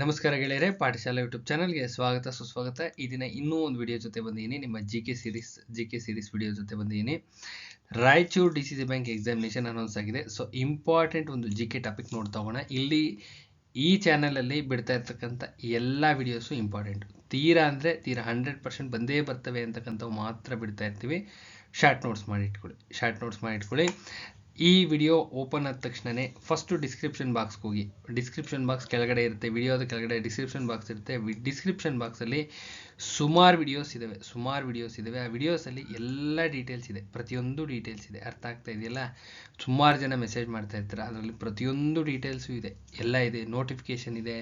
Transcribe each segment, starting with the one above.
ನಮಸ್ಕಾರ ಗೆಳೆಯರೆ, ಪಾಠಶಾಲೆ ಯೂಟ್ಯೂಬ್ ಚಾನಲ್ಗೆ ಸ್ವಾಗತ ಸುಸ್ವಾಗತ. ಈ ದಿನ ಇನ್ನೂ ಒಂದು ವಿಡಿಯೋ ಜೊತೆ ಬಂದಿದ್ದೀನಿ. ನಿಮ್ಮ ಜಿ ಕೆ ಸಿರೀಸ್ ವಿಡಿಯೋ ಜೊತೆ ಬಂದಿದ್ದೀನಿ. Raichur DCC bank examination announce ಆಗಿದೆ. ಸೊ ಇಂಪಾರ್ಟೆಂಟ್ ಒಂದು GK ಟಾಪಿಕ್ ನೋಡ್ತಾ ಹೋಗೋಣ. ಇಲ್ಲಿ ಈ ಚಾನಲಲ್ಲಿ ಬಿಡ್ತಾ ಇರ್ತಕ್ಕಂಥ ಎಲ್ಲ ವಿಡಿಯೋಸು ಇಂಪಾರ್ಟೆಂಟ್. ತೀರಾ 100% ಬಂದೇ ಬರ್ತವೆ ಅಂತಕ್ಕಂಥವು ಮಾತ್ರ ಬಿಡ್ತಾ ಇರ್ತೀವಿ. ಶಾರ್ಟ್ ನೋಟ್ಸ್ ಮಾಡಿ ಇಟ್ಕೊಳ್ಳಿ. ಈ ವಿಡಿಯೋ ಓಪನ್ ಆದ ತಕ್ಷಣನೇ ಫಸ್ಟು ಡಿಸ್ಕ್ರಿಪ್ಷನ್ ಬಾಕ್ಸ್ಗೆ ಹೋಗಿ. ಡಿಸ್ಕ್ರಿಪ್ಷನ್ ಬಾಕ್ಸ್ ಕೆಳಗಡೆ ಇರುತ್ತೆ, ವಿಡಿಯೋದ ಕೆಳಗಡೆ ಡಿಸ್ಕ್ರಿಪ್ಷನ್ ಬಾಕ್ಸ್ ಇರುತ್ತೆ. ಡಿಸ್ಕ್ರಿಪ್ಷನ್ ಬಾಕ್ಸಲ್ಲಿ ಸುಮಾರು ವಿಡಿಯೋಸ್ ಇದ್ದಾವೆ. ಆ ವಿಡಿಯೋಸಲ್ಲಿ ಎಲ್ಲ ಡೀಟೇಲ್ಸ್ ಇದೆ, ಪ್ರತಿಯೊಂದು ಡೀಟೇಲ್ಸ್ ಇದೆ. ಅರ್ಥ ಆಗ್ತಾ ಇದೆಯಲ್ಲ? ಸುಮಾರು ಜನ ಮೆಸೇಜ್ ಮಾಡ್ತಾ ಇರ್ತಾರೆ, ಅದರಲ್ಲಿ ಪ್ರತಿಯೊಂದು ಡೀಟೇಲ್ಸು ಇದೆ, ಎಲ್ಲ ಇದೆ. ನೋಟಿಫಿಕೇಷನ್ ಇದೆ,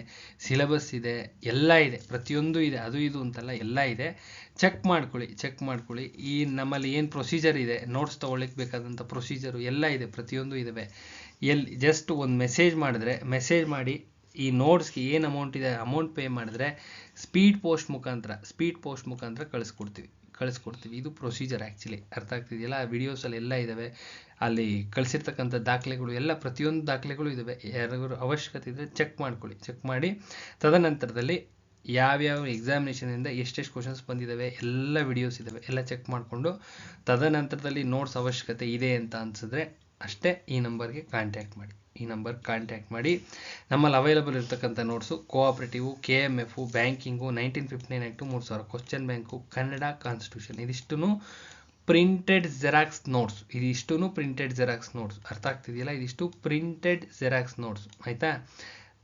ಸಿಲೆಬಸ್ ಇದೆ, ಎಲ್ಲ ಇದೆ, ಪ್ರತಿಯೊಂದು ಇದೆ. ಅದು ಇದು ಅಂತಲ್ಲ, ಎಲ್ಲ ಇದೆ. ಚೆಕ್ ಮಾಡ್ಕೊಳ್ಳಿ. ಈ ನಮ್ಮಲ್ಲಿ ಏನು ಪ್ರೊಸೀಜರ್ ಇದೆ, ನೋಟ್ಸ್ ತೊಗೊಳ್ಳಿಕ್ಕೆ ಬೇಕಾದಂಥ ಪ್ರೊಸೀಜರು ಎಲ್ಲ ಇದೆ, ಪ್ರತಿಯೊಂದು ಇದ್ದಾವೆ. ಜಸ್ಟ್ ಒಂದು ಮೆಸೇಜ್ ಮಾಡಿ ಈ ನೋಟ್ಸ್ಗೆ ಏನು ಅಮೌಂಟ್ ಇದೆ ಅಮೌಂಟ್ ಪೇ ಮಾಡಿದ್ರೆ ಸ್ಪೀಡ್ ಪೋಸ್ಟ್ ಮುಖಾಂತರ ಕಳಿಸ್ಕೊಡ್ತೀವಿ. ಇದು ಪ್ರೊಸೀಜರ್ ಆ್ಯಕ್ಚುಲಿ. ಅರ್ಥ ಆಗ್ತಿದೆಯಲ್ಲ? ಆ ವಿಡಿಯೋಸಲ್ಲಿ ಎಲ್ಲ ಇದ್ದಾವೆ. ಅಲ್ಲಿ ಕಳಿಸಿರ್ತಕ್ಕಂಥ ದಾಖಲೆಗಳು ಎಲ್ಲ, ಪ್ರತಿಯೊಂದು ದಾಖಲೆಗಳು ಇದ್ದಾವೆ. ಯಾರಿಗಾದ್ರು ಅವಶ್ಯಕತೆ ಇದ್ದರೆ ಚೆಕ್ ಮಾಡಿ ತದನಂತರದಲ್ಲಿ ಯಾವ್ಯಾವ ಎಕ್ಸಾಮಿನೇಷನಿಂದ ಎಷ್ಟೆಷ್ಟು ಕ್ವಶನ್ಸ್ ಬಂದಿದ್ದಾವೆ ಎಲ್ಲ ವಿಡಿಯೋಸ್ ಇದ್ದಾವೆ, ಎಲ್ಲ ಚೆಕ್ ಮಾಡಿಕೊಂಡು ತದನಂತರದಲ್ಲಿ ನೋಟ್ಸ್ ಅವಶ್ಯಕತೆ ಇದೆ ಅಂತ ಅನಿಸಿದ್ರೆ ಅಷ್ಟೇ ಈ ನಂಬರ್ಗೆ ಕಾಂಟ್ಯಾಕ್ಟ್ ಮಾಡಿ. ನಮ್ಮಲ್ಲಿ ಅವೈಲಬಲ್ ಇರ್ತಕ್ಕಂಥ notes cooperative, KMF, banking, 1959 act, 3000 question bank, Kannada, constitution, ಇದಿಷ್ಟು ಪ್ರಿಂಟೆಡ್ ಜೆರಾಕ್ಸ್ ನೋಟ್ಸ್. ಅರ್ಥ ಆಗ್ತಿದೆಯಲ್ಲ? ಇದಿಷ್ಟು ಪ್ರಿಂಟೆಡ್ ಜೆರಾಕ್ಸ್ ನೋಟ್ಸ್, ಆಯಿತಾ?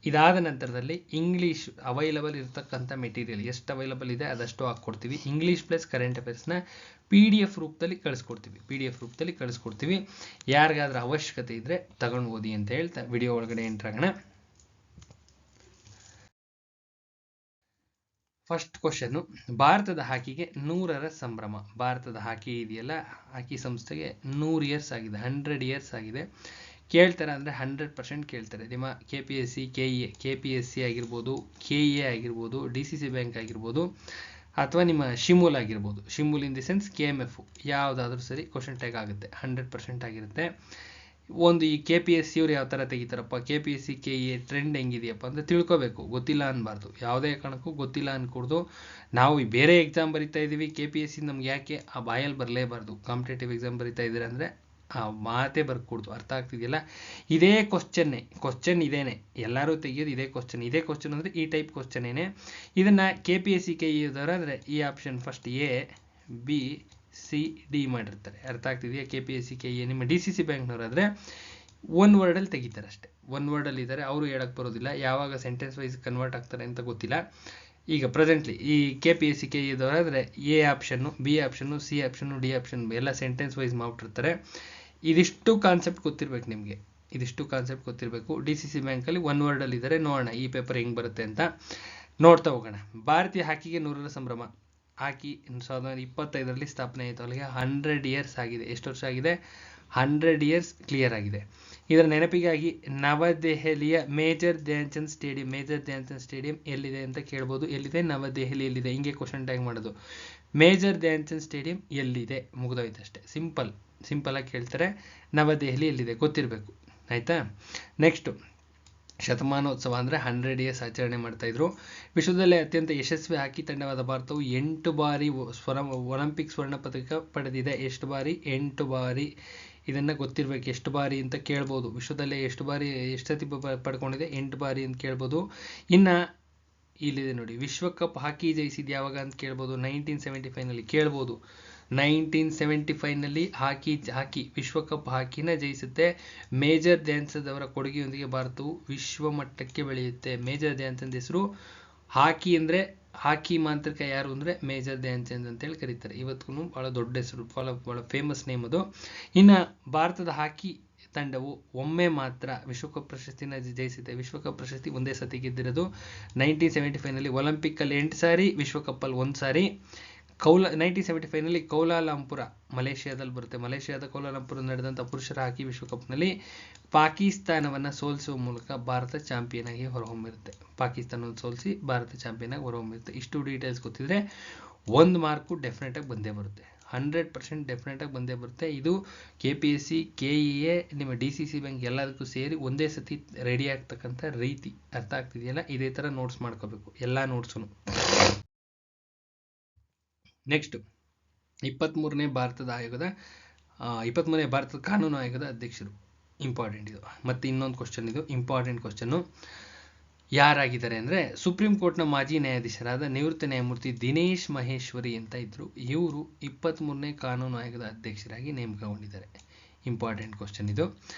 ಇದಾದ ನಂತರದಲ್ಲಿ ಇಂಗ್ಲೀಷ್ ಅವೈಲಬಲ್ ಇರತಕ್ಕಂಥ ಮೆಟೀರಿಯಲ್ ಎಷ್ಟು ಅವೈಲಬಲ್ ಇದೆ ಅದಷ್ಟು ಹಾಕ್ಕೊಡ್ತೀವಿ. ಇಂಗ್ಲೀಷ್ ಪ್ಲಸ್ ಕರೆಂಟ್ ಅಫೇರ್ಸ್ನ PDF ರೂಪದಲ್ಲಿ ಕಳಿಸ್ಕೊಡ್ತೀವಿ. ಯಾರಿಗಾದ್ರೂ ಅವಶ್ಯಕತೆ ಇದ್ದರೆ ತಗೊಂಡು ಓದಿ ಅಂತ ಹೇಳ್ತಾ ವಿಡಿಯೋ ಒಳಗಡೆ ಎಂಟರ್ ಆಗೋಣ. ಫಸ್ಟ್ ಕ್ವಶನ್ನು, ಭಾರತದ ಹಾಕಿಗೆ 100ರ ಸಂಭ್ರಮ. ಭಾರತದ ಹಾಕಿ ಇದೆಯಲ್ಲ, ಹಾಕಿ ಸಂಸ್ಥೆಗೆ 100 ಇಯರ್ಸ್ ಆಗಿದೆ, 100 ಇಯರ್ಸ್ ಆಗಿದೆ. ಕೇಳ್ತಾರೆ ಅಂದರೆ 100% ಕೇಳ್ತಾರೆ. ನಿಮ್ಮ KPSC, KPSC ಆಗಿರ್ಬೋದು, KA ಆಗಿರ್ಬೋದು, DCC ಬ್ಯಾಂಕ್ ಆಗಿರ್ಬೋದು, ಅಥವಾ ನಿಮ್ಮ ಶಿಮೂಲ್ ಆಗಿರ್ಬೋದು. Shimul in the sense KMF, ಯಾವುದಾದ್ರೂ ಸರಿ ಕ್ವಶನ್ ಟ್ಯಾಗ್ ಆಗುತ್ತೆ, 100% ಆಗಿರುತ್ತೆ. ಒಂದು ಈ KPSC ಅವ್ರು ಯಾವ ಥರ ತೆಗಿತಾರಪ್ಪ, KPSC KA ಟ್ರೆಂಡ್ ಹೆಂಗಿದೆಯಪ್ಪ ಅಂತ ತಿಳ್ಕೊಬೇಕು. ಗೊತ್ತಿಲ್ಲ ಅನ್ನಬಾರ್ದು, ಯಾವುದೇ ಕಾರಣಕ್ಕೂ ಗೊತ್ತಿಲ್ಲ ಅನ್ಕೊಡ್ದು. ನಾವು ಬೇರೆ ಎಕ್ಸಾಮ್ ಬರಿತಾ ಇದ್ದೀವಿ, KPSC ನಮ್ಗೆ ಯಾಕೆ ಆ ಬಾಯಲ್ಲಿ ಬರಲೇಬಾರ್ದು. ಕಾಂಪಿಟೇಟಿವ್ ಎಕ್ಸಾಮ್ ಬರಿತಾ ಇದ್ದೀರಾ ಅಂದರೆ ಆ ಮಾತೇ ಬರ್ಕೊಡ್ದು. ಅರ್ಥ ಆಗ್ತಿದೆಯಲ್ಲ? ಇದೇ ಕ್ವಶನ್ ಇದೇನೆ, ಎಲ್ಲರೂ ತೆಗಿಯೋದು ಇದೇ ಕ್ವಶನ್ ಅಂದರೆ ಈ ಟೈಪ್ ಕ್ವಶನ್ನೇನೆ. ಇದನ್ನು KPSC KA ಅಂದರೆ ಈ option first A, B, C, D ಮಾಡಿರ್ತಾರೆ. ಅರ್ಥ ಆಗ್ತಿದೆಯಾ? KPSC KA. ನಿಮ್ಮ DCC ಬ್ಯಾಂಕ್ನವರಾದರೆ ಒನ್ ವರ್ಡಲ್ಲಿ ತೆಗಿತಾರೆ ಅಷ್ಟೇ. ಒನ್ ವರ್ಡಲ್ಲಿ ಇದ್ದಾರೆ, ಅವರು ಹೇಳಕ್ಕೆ ಬರೋದಿಲ್ಲ. ಯಾವಾಗ ಸೆಂಟೆನ್ಸ್ ವೈಸ್ ಕನ್ವರ್ಟ್ ಆಗ್ತಾರೆ ಅಂತ ಗೊತ್ತಿಲ್ಲ. ಈಗ ಪ್ರೆಸೆಂಟ್ಲಿ ಈ KPSC KA A option, B option, C option, D option ಎಲ್ಲ ಸೆಂಟೆನ್ಸ್ ವೈಸ್ ಮಾಡಿರ್ತಾರೆ. ಇದಿಷ್ಟು ಕಾನ್ಸೆಪ್ಟ್ ಗೊತ್ತಿರ್ಬೇಕು ನಿಮಗೆ, DCC ಬ್ಯಾಂಕಲ್ಲಿ ಒನ್ ವರ್ಡಲ್ಲಿ ಇದ್ದಾರೆ. ನೋಡೋಣ ಈ ಪೇಪರ್ ಹೆಂಗೆ ಬರುತ್ತೆ ಅಂತ ನೋಡ್ತಾ ಹೋಗೋಣ. ಭಾರತೀಯ ಹಾಕಿಗೆ 100ರ ಸಂಭ್ರಮ. ಹಾಕಿ 1925ರಲ್ಲಿ ಸ್ಥಾಪನೆ ಆಯಿತು. ಅಲ್ಲಿಗೆ 100 ಇಯರ್ಸ್ ಆಗಿದೆ. ಎಷ್ಟು ವರ್ಷ ಆಗಿದೆ? 100 ಇಯರ್ಸ್ ಕ್ಲಿಯರ್ ಆಗಿದೆ. ಇದರ ನೆನಪಿಗಾಗಿ ನವದೆಹಲಿಯ ಮೇಜರ್ ಧ್ಯಾನ್ಚಂದ್ ಸ್ಟೇಡಿಯಂ ಎಲ್ಲಿದೆ ಅಂತ ಕೇಳ್ಬೋದು. ಎಲ್ಲಿದೆ? ನವದೆಹಲಿಯಲ್ಲಿದೆ. ಹಿಂಗೆ ಕ್ವಶನ್ ಟ್ಯಾಗ್ ಮಾಡೋದು. ಮೇಜರ್ ಧ್ಯಾನ್ಚಂದ್ ಸ್ಟೇಡಿಯಂ ಎಲ್ಲಿದೆ, ಮುಗಿದೋಯ್ತು ಅಷ್ಟೇ. ಸಿಂಪಲ್ ಆಗಿ ಕೇಳ್ತಾರೆ. ನವದೆಹಲಿ ಎಲ್ಲಿದೆ ಗೊತ್ತಿರಬೇಕು, ಆಯಿತಾ? ನೆಕ್ಸ್ಟು, ಶತಮಾನೋತ್ಸವ ಅಂದರೆ 100 ಇಯರ್ಸ್ ಆಚರಣೆ ಮಾಡ್ತಾಯಿದ್ರು. ವಿಶ್ವದಲ್ಲೇ ಅತ್ಯಂತ ಯಶಸ್ವಿ ಹಾಕಿ ತಂಡವಾದ ಭಾರತವು 8 ಬಾರಿ ಒಲಿಂಪಿಕ್ ಸ್ವರ್ಣ ಪದಕ ಪಡೆದಿದೆ. ಎಷ್ಟು ಬಾರಿ? 8 ಬಾರಿ. ಇದನ್ನು ಗೊತ್ತಿರಬೇಕು, ಎಷ್ಟು ಬಾರಿ ಅಂತ ಕೇಳ್ಬೋದು. ವಿಶ್ವದಲ್ಲೇ ಎಷ್ಟು ಸತಿ ಪಡ್ಕೊಂಡಿದೆ? 8 ಬಾರಿ ಅಂತ ಕೇಳ್ಬೋದು. ಇನ್ನು ಇಲ್ಲಿದೆ ನೋಡಿ, ವಿಶ್ವಕಪ್ ಹಾಕಿ ಜಯಿಸಿದ್ದು ಯಾವಾಗ ಅಂತ ಕೇಳ್ಬೋದು. 1975ನಲ್ಲಿ ಕೇಳ್ಬೋದು. 1975ನಲ್ಲಿ ಹಾಕಿ ವಿಶ್ವಕಪ್ ಹಾಕಿನ ಜಯಿಸುತ್ತೆ. ಮೇಜರ್ ಧ್ಯಾನ್ಚಂದ್ ಅವರ ಕೊಡುಗೆಯೊಂದಿಗೆ ಭಾರತವು ವಿಶ್ವ ಮಟ್ಟಕ್ಕೆ ಬೆಳೆಯುತ್ತೆ. ಮೇಜರ್ ಧ್ಯಾನ್ಚಂದ್ ಹೆಸರು. ಹಾಕಿ ಅಂದರೆ ಹಾಕಿ ಮಾಂತ್ರಿಕ ಯಾರು ಅಂದರೆ ಮೇಜರ್ ಧ್ಯಾನ್ಚಂದ್ ಅಂತೇಳಿ ಕರೀತಾರೆ. ಇವತ್ತಿಗೂ ಭಾಳ ದೊಡ್ಡ ಹೆಸರು, ಭಾಳ ಫೇಮಸ್ ನೇಮ್ ಅದು. ಇನ್ನು ಭಾರತದ ಹಾಕಿ ತಂಡವು ಒಮ್ಮೆ ಮಾತ್ರ ವಿಶ್ವಕಪ್ ಪ್ರಶಸ್ತಿನ ಜಯಿಸಿದೆ. ವಿಶ್ವಕಪ್ ಪ್ರಶಸ್ತಿ ಒಂದೇ ಸತಿ ಗೆದ್ದಿರೋದು. 1975ನಲ್ಲಿ. ಒಲಿಂಪಿಕ್ಕಲ್ಲಿ 8 ಸಾರಿ, ವಿಶ್ವಕಪ್ಪಲ್ಲಿ 1 ಸಾರಿ. 1975ನಲ್ಲಿ ಕೌಲಾಲಂಪುರ, ಮಲೇಷಿಯಾದಲ್ಲಿ ಬರುತ್ತೆ. ಮಲೇಷಿಯಾದ ಕೌಲಾಲಂಪುರ ನಡೆದಂಥ ಪುರುಷರ ಹಾಕಿ ವಿಶ್ವಕಪ್ನಲ್ಲಿ ಪಾಕಿಸ್ತಾನವನ್ನು ಸೋಲಿಸುವ ಮೂಲಕ ಭಾರತ ಚಾಂಪಿಯನ್ ಆಗಿ ಹೊರಹೊಮ್ಮಿರುತ್ತೆ. ಪಾಕಿಸ್ತಾನವನ್ನು ಸೋಲಿಸಿ ಭಾರತ ಚಾಂಪಿಯನ್ ಆಗಿ ಹೊರಹೊಮ್ಮಿರುತ್ತೆ. ಇಷ್ಟು ಡೀಟೇಲ್ಸ್ ಗೊತ್ತಿದ್ರೆ 1 ಮಾರ್ಕು ಡೆಫಿನೆಟಾಗಿ ಬಂದೇ ಬರುತ್ತೆ. 100% ಡೆಫಿನೆಟಾಗಿ ಬಂದೇ ಬರುತ್ತೆ. ಇದು KPSC KEA ನಿಮ್ಮ DCC ಬ್ಯಾಂಕ್ ಎಲ್ಲದಕ್ಕೂ ಸೇರಿ ಒಂದೇ ಸತಿ ರೆಡಿ ಆಗ್ತಕ್ಕಂಥ ರೀತಿ. ಅರ್ಥ ಆಗ್ತಿದೆಯಲ್ಲ? ಇದೇ ಥರ ನೋಟ್ಸ್ ಮಾಡ್ಕೋಬೇಕು ಎಲ್ಲ ನೋಟ್ಸು. ನೆಕ್ಸ್ಟ್ 23ನೇ ಭಾರತದ ಕಾನೂನು ಆಯೋಗದ ಅಧ್ಯಕ್ಷರು. ಇಂಪಾರ್ಟೆಂಟ್ ಇದು. ಮತ್ತು ಇನ್ನೊಂದು ಕ್ವಶನ್, ಇದು ಇಂಪಾರ್ಟೆಂಟ್ ಕ್ವಶನ್ನು. ಯಾರಾಗಿದ್ದಾರೆ ಅಂದರೆ ಸುಪ್ರೀಂ ಕೋರ್ಟ್ನ ಮಾಜಿ ನ್ಯಾಯಾಧೀಶರಾದ ನಿವೃತ್ತ ನ್ಯಾಯಮೂರ್ತಿ ದಿನೇಶ್ ಮಹೇಶ್ವರಿ ಅಂತ ಇದ್ರು. ಇವರು 23ನೇ ಕಾನೂನು ಆಯೋಗದ ಅಧ್ಯಕ್ಷರಾಗಿ ನೇಮಕಗೊಂಡಿದ್ದಾರೆ. ಇಂಪಾರ್ಟೆಂಟ್ ಕ್ವಶನ್ ಇದು.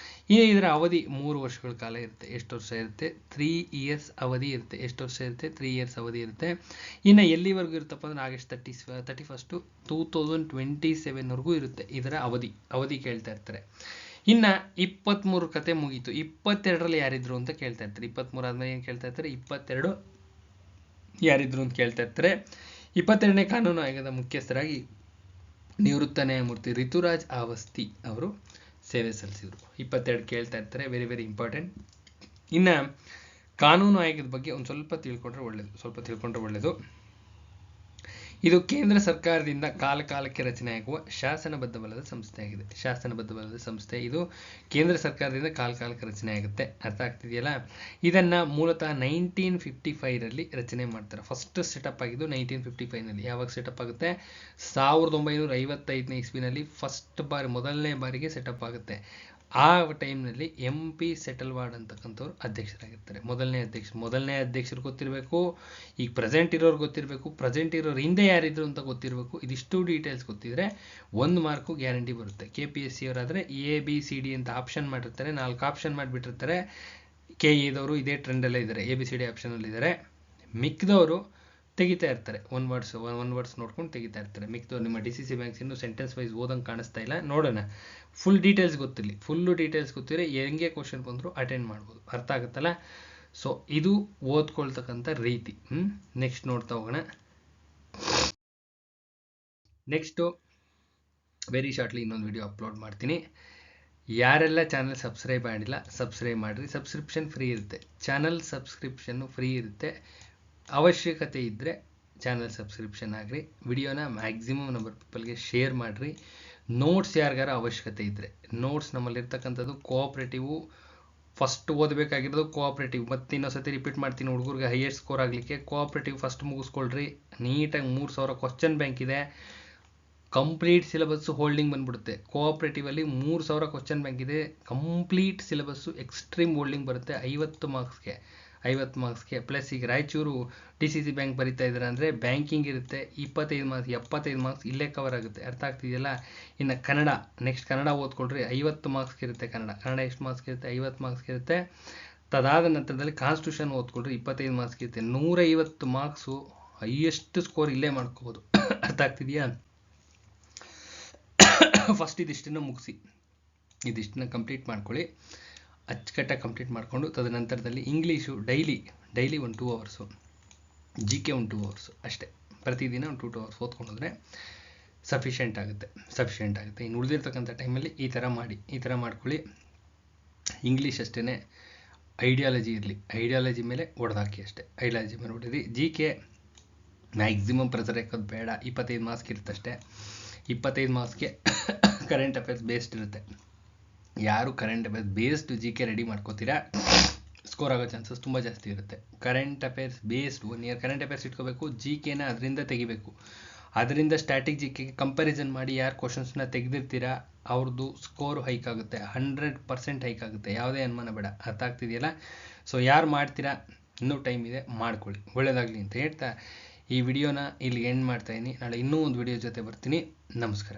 ಇದರ ಅವಧಿ 3 ವರ್ಷಗಳ ಕಾಲ ಇರುತ್ತೆ. ಎಷ್ಟು ವರ್ಷ ಇರುತ್ತೆ? 3 years ಅವಧಿ ಇರುತ್ತೆ. ಎಷ್ಟು ವರ್ಷ ಇರುತ್ತೆ? 3 years ಅವಧಿ ಇರುತ್ತೆ. ಇನ್ನು ಎಲ್ಲಿವರೆಗೂ ಇರುತ್ತಪ್ಪ ಅಂದರೆ August 31, 2027ವರೆಗೂ ಇರುತ್ತೆ ಇದರ ಅವಧಿ ಕೇಳ್ತಾ ಇರ್ತಾರೆ. ಇನ್ನು 23 ಕತೆ ಮುಗೀತು. 22ರಲ್ಲಿ ಯಾರಿದ್ರು ಅಂತ ಕೇಳ್ತಾ ಇರ್ತಾರೆ. 23 ಆದ್ಮೇಲೆ ಏನು ಕೇಳ್ತಾ ಇರ್ತಾರೆ? 22 ಯಾರಿದ್ರು ಅಂತ ಕೇಳ್ತಾ ಇರ್ತಾರೆ. 22ನೇ ಕಾನೂನು ಆಯೋಗದ ಮುಖ್ಯಸ್ಥರಾಗಿ ನಿವೃತ್ತ ನ್ಯಾಯಮೂರ್ತಿ ರಿತುರಾಜ್ ಅವಸ್ಥಿ ಅವರು ಸೇವೆ ಸಲ್ಲಿಸಿದರು. 22 ಕೇಳ್ತಾ ಇರ್ತಾರೆ. Very very important. ಇನ್ನು ಕಾನೂನು ಆಯೋಗದ ಬಗ್ಗೆ ಒಂದು ಸ್ವಲ್ಪ ತಿಳ್ಕೊಂಡ್ರೆ ಒಳ್ಳೆಯದು. ಇದು ಕೇಂದ್ರ ಸರ್ಕಾರದಿಂದ ಕಾಲಕಾಲಕ್ಕೆ ರಚನೆಯಾಗುವ ಶಾಸನಬದ್ಧವಲ್ಲದ ಸಂಸ್ಥೆಯಾಗಿದೆ. ಶಾಸನಬದ್ಧವಲ್ಲದ ಸಂಸ್ಥೆ ಇದು. ಕೇಂದ್ರ ಸರ್ಕಾರದಿಂದ ಕಾಲಕಾಲಕ್ಕೆ ರಚನೆ ಆಗುತ್ತೆ. ಅರ್ಥ ಆಗ್ತಿದೆಯಲ್ಲ? ಇದನ್ನು ಮೂಲತಃ 1955ರಲ್ಲಿ ರಚನೆ ಮಾಡ್ತಾರೆ. ಫಸ್ಟ್ ಸೆಟಪ್ ಆಗಿದ್ದು 1955ನಲ್ಲಿ. ಯಾವಾಗ ಸೆಟಪ್ ಆಗುತ್ತೆ? 1955ನೇ ಇಸ್ವಿನಲ್ಲಿ ಮೊದಲನೇ ಬಾರಿಗೆ ಸೆಟಪ್ ಆಗುತ್ತೆ. ಆ ಟೈಮ್ನಲ್ಲಿ MP ಸೆಟಲ್ವಾಡ್ ಅಂತಕ್ಕಂಥವ್ರು ಅಧ್ಯಕ್ಷರಾಗಿರ್ತಾರೆ. ಮೊದಲನೇ ಅಧ್ಯಕ್ಷರು ಗೊತ್ತಿರಬೇಕು. ಈಗ ಪ್ರೆಸೆಂಟ್ ಇರೋರು ಗೊತ್ತಿರಬೇಕು. ಪ್ರೆಸೆಂಟ್ ಇರೋರು ಹಿಂದೆ ಯಾರಿದ್ರು ಅಂತ ಗೊತ್ತಿರಬೇಕು. ಇದಿಷ್ಟು ಡೀಟೇಲ್ಸ್ ಗೊತ್ತಿದ್ರೆ 1 ಮಾರ್ಕು ಗ್ಯಾರಂಟಿ ಬರುತ್ತೆ. KPSC ಅವರಾದರೆ ABCD ಅಂತ ಆಪ್ಷನ್ ಮಾಡಿರ್ತಾರೆ. 4 ಆಪ್ಷನ್ ಮಾಡಿಬಿಟ್ಟಿರ್ತಾರೆ. KEದವರು ಇದೇ ಟ್ರೆಂಡಲ್ಲೇ ಇದ್ದಾರೆ. ABCD ಆಪ್ಷನಲ್ಲಿದ್ದಾರೆ. ಮಿಕ್ಕಿದವರು ತೆಗಿತಾ ಇರ್ತಾರೆ. ಒನ್ ವರ್ಡ್ಸ್ ನೋಡ್ಕೊಂಡು ತೆಗಿತಾ ಇರ್ತಾರೆ. ಮಿಕ್ಕಿದವ್ರು ನಿಮ್ಮ DCC ಬ್ಯಾಂಕ್ಸ್ ಇನ್ನೂ ಸೆಂಟೆನ್ಸ್ ವೈಸ್ ಓದಂಗೆ ಕಾಣಿಸ್ತಾ ಇಲ್ಲ. ನೋಡೋಣ. ಫುಲ್ ಡೀಟೇಲ್ಸ್ ಗೊತ್ತಿದ್ರೆ ಹೆಂಗೆ ಕ್ವಶನ್ ಬಂದರೂ ಅಟೆಂಡ್ ಮಾಡ್ಬೋದು. ಅರ್ಥ ಆಗುತ್ತಲ್ಲ? ಸೊ ಇದು ಓದ್ಕೊಳ್ತಕ್ಕಂಥ ರೀತಿ. ನೆಕ್ಸ್ಟ್ ನೋಡ್ತಾ ಹೋಗೋಣ. ನೆಕ್ಸ್ಟು ವೆರಿ ಶಾರ್ಟ್ಲಿ ಇನ್ನೊಂದು ವಿಡಿಯೋ ಅಪ್ಲೋಡ್ ಮಾಡ್ತೀನಿ. ಯಾರೆಲ್ಲ ಚಾನಲ್ ಸಬ್ಸ್ಕ್ರೈಬ್ ಮಾಡಿಲ್ಲ ಸಬ್ಸ್ಕ್ರೈಬ್ ಮಾಡಿರಿ. ಸಬ್ಸ್ಕ್ರಿಪ್ಷನ್ ಫ್ರೀ ಇರುತ್ತೆ. ಚಾನಲ್ ಸಬ್ಸ್ಕ್ರಿಪ್ಷನ್ನು ಫ್ರೀ ಇರುತ್ತೆ. ಅವಶ್ಯಕತೆ ಇದ್ದರೆ ಚಾನಲ್ ಸಬ್ಸ್ಕ್ರಿಪ್ಷನ್ ಆಗಿರಿ. ವಿಡಿಯೋನ ಮ್ಯಾಕ್ಸಿಮಮ್ ನಂಬರ್ ಪೀಪಲ್ಗೆ ಶೇರ್ ಮಾಡಿರಿ. ನೋಟ್ಸ್ ಯಾರಿಗಾರ ಅವಶ್ಯಕತೆ ಇದ್ದರೆ, ನೋಟ್ಸ್ ನಮ್ಮಲ್ಲಿರ್ತಕ್ಕಂಥದ್ದು ಕೋಆಪ್ರೇಟಿವು. ಫಸ್ಟ್ ಓದಬೇಕಾಗಿರೋದು ಕೋಆಪ್ರೇಟಿವ್. ಮತ್ತೆ ಇನ್ನೊಂದ್ಸತಿ ರಿಪೀಟ್ ಮಾಡ್ತೀನಿ, ಹುಡುಗರಿಗೆ ಹೈಯೆಸ್ಟ್ ಸ್ಕೋರ್ ಆಗಲಿಕ್ಕೆ ಕೋಆಪ್ರೇಟಿವ್ ಫಸ್ಟ್ ಮುಗಿಸ್ಕೊಳ್ರಿ. ನೀಟಾಗಿ 3000 ಕ್ವಶನ್ ಬ್ಯಾಂಕ್ ಇದೆ. ಕಂಪ್ಲೀಟ್ ಸಿಲೆಬಸ್ಸು ಹೋಲ್ಡಿಂಗ್ ಬಂದ್ಬಿಡುತ್ತೆ. ಕೋಆಪ್ರೇಟಿವಲ್ಲಿ 3000 ಕ್ವಶನ್ ಬ್ಯಾಂಕ್ ಇದೆ. ಕಂಪ್ಲೀಟ್ ಸಿಲೆಬಸ್ಸು ಎಕ್ಸ್ಟ್ರೀಮ್ ಹೋಲ್ಡಿಂಗ್ ಬರುತ್ತೆ. 50 ಮಾರ್ಕ್ಸ್ಗೆ ಪ್ಲಸ್ ಈಗ ರಾಯಚೂರು DCC ಬ್ಯಾಂಕ್ ಬರೀತಾ ಇದ್ದಾರೆ ಅಂದರೆ ಬ್ಯಾಂಕಿಂಗ್ ಇರುತ್ತೆ. 25 ಮಾರ್ಕ್ಸ್ 75 ಮಾರ್ಕ್ಸ್ ಇಲ್ಲೇ ಕವರ್ ಆಗುತ್ತೆ. ಅರ್ಥ ಆಗ್ತಿದೆಯಲ್ಲ? ಇನ್ನು ನೆಕ್ಸ್ಟ್ ಕನ್ನಡ ಓದ್ಕೊಳ್ರಿ. 50 ಮಾರ್ಕ್ಸ್ಗೆ ಇರುತ್ತೆ. ಕನ್ನಡ ಎಷ್ಟು ಮಾರ್ಕ್ಸ್ಗೆ ಇರುತ್ತೆ? 50 ಮಾರ್ಕ್ಸ್ಗೆ ಇರುತ್ತೆ. ತದಾದ ನಂತರದಲ್ಲಿ ಕಾನ್ಸ್ಟಿಟ್ಯೂಷನ್ ಓದ್ಕೊಳ್ರಿ. 25 ಮಾರ್ಕ್ಸ್ಗೆ ಇರುತ್ತೆ. 150 ಮಾರ್ಕ್ಸು ಹೈಯೆಸ್ಟ್ ಸ್ಕೋರ್ ಇಲ್ಲೇ ಮಾಡ್ಕೋಬೋದು. ಅರ್ಥ ಆಗ್ತಿದೆಯಾ? ಫಸ್ಟ್ ಇದಿಷ್ಟನ್ನು ಮುಗಿಸಿ, ಇದಿಷ್ಟನ್ನ ಕಂಪ್ಲೀಟ್ ಮಾಡ್ಕೊಳ್ಳಿ. ಅಚ್ಚುಕಟ್ಟಾಗಿ ಕಂಪ್ಲೀಟ್ ಮಾಡಿಕೊಂಡು ತದನಂತರದಲ್ಲಿ English daily 1 2 hours, GK 1 2 hours ಅಷ್ಟೇ. ಪ್ರತಿದಿನ 1 2 ಅವರ್ಸ್ ಓದ್ಕೊಂಡ್ರೆ ಸಫಿಷಿಯೆಂಟ್ ಆಗುತ್ತೆ. ಇನ್ನು ಉಳಿದಿರ್ತಕ್ಕಂಥ ಟೈಮಲ್ಲಿ ಈ ಥರ ಮಾಡ್ಕೊಳ್ಳಿ. ಇಂಗ್ಲೀಷ್ ಅಷ್ಟೇ, ಐಡಿಯಾಲಜಿ ಇರಲಿ. ಐಡಿಯಾಲಜಿ ಮೇಲೆ ಹೊಡೆದಾಕಿ ಅಷ್ಟೇ. ಐಡಿಯಾಲಜಿ ಮೇಲೆ ಹೊಡೆದಿ. GK ಮ್ಯಾಕ್ಸಿಮಮ್ ಪ್ರೆಸರ್ ಹಾಕೋದು ಬೇಡ. 25 ಮಾರ್ಕ್ಸ್ಗೆ ಇರುತ್ತಷ್ಟೇ. 25 ಮಾರ್ಕ್ಸ್ಗೆ ಕರೆಂಟ್ ಅಫೇರ್ಸ್ ಬೇಸ್ಡ್ ಇರುತ್ತೆ. ಯಾರು current affairs based GK ready ಮಾಡ್ಕೋತೀರಾ ಸ್ಕೋರ್ ಆಗೋ ಚಾನ್ಸಸ್ ತುಂಬ ಜಾಸ್ತಿ ಇರುತ್ತೆ. Current affairs based 1 year current affairs ಇಟ್ಕೋಬೇಕು. GKನ ಅದರಿಂದ ತೆಗಿಬೇಕು. ಅದರಿಂದ ಸ್ಟ್ಯಾಟಿಕ್ GKಗೆ ಕಂಪ್ಯಾರಿಸನ್ ಮಾಡಿ ಯಾರು ಕ್ವಶನ್ಸ್ನ ತೆಗೆದಿರ್ತೀರಾ ಅವ್ರದ್ದು ಸ್ಕೋರ್ ಹೈಕ್ ಆಗುತ್ತೆ. 100% ಹೈಕ್ ಆಗುತ್ತೆ. ಯಾವುದೇ ಅನುಮಾನ ಬೇಡ. ಅರ್ಥ ಆಗ್ತಿದೆಯಲ್ಲ? ಸೊ ಯಾರು ಮಾಡ್ತೀರಾ, ಇನ್ನೂ ಟೈಮ್ ಇದೆ, ಮಾಡ್ಕೊಳ್ಳಿ. ಒಳ್ಳೆಯದಾಗಲಿ ಅಂತ ಹೇಳ್ತಾ ಈ ವಿಡಿಯೋನ ಇಲ್ಲಿ ಎಂಡ್ ಮಾಡ್ತಾಯಿದ್ದೀನಿ. ನಾಳೆ ಇನ್ನೂ ಒಂದು ವಿಡಿಯೋ ಜೊತೆ ಬರ್ತೀನಿ. ನಮಸ್ಕಾರ.